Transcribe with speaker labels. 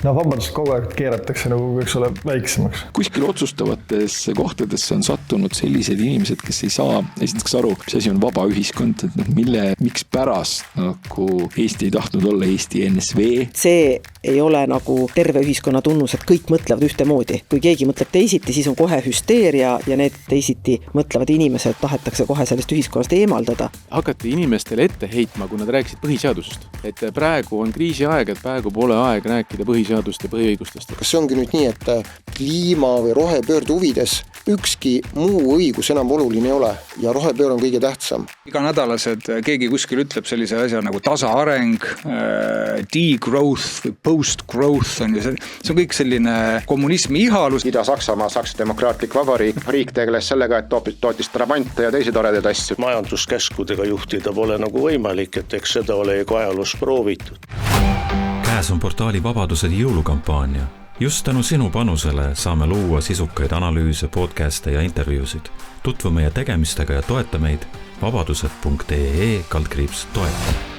Speaker 1: No vabadust kogu aeg keeratakse nagu võiks olla väiksemaks.
Speaker 2: Kuskil otsustavates kohtadesse on sattunud sellised inimesed, kes ei saa esiteks aru, mis asi on vaba ühiskond, et miks pärast nagu Eesti ei tahtnud olla Eesti NSV.
Speaker 3: See ei ole nagu terve ühiskonna tunnus, et kõik mõtlevad ühtemoodi. Kui keegi mõtleb teisiti, siis on kohe hüsteeria ja need teisiti mõtlevad inimesed tahetakse kohe sellest ühiskonnast eemaldada.
Speaker 4: Hakati inimestele ette heitma, kui nad rääkisid põhiseadusest. Et praegu on kriisi aeg, et praegu pole aeg rääkida põhiseadust ja põhiõigustest.
Speaker 5: Kas see ongi nüüd nii, et kliima või rohepöörde huvides ükski muu õigus enam oluline ei ole ja rohepöör on kõige tähtsam?
Speaker 6: Iganädalased keegi kuskil ütleb sellise asja nagu tasaareng, degrowth või post-growth on ju see on kõik selline kommunismi ihalus.
Speaker 7: Ida-Saksamaa, Saksa demokraatlik vabariik tegeles sellega, et tootis trabante ja teisi toredaid asju.
Speaker 8: Majanduskäskudega juhtida pole nagu võimalik, et eks seda ole ka ajaloos proovitud.
Speaker 9: Käes on portaali Vabadused jõulukampaania. Just tänu sinu panusele saame luua sisukaid analüüse, podcaste ja intervjuusid. Tutvu meie tegemistega ja toeta meid vabadused.ee/toeta.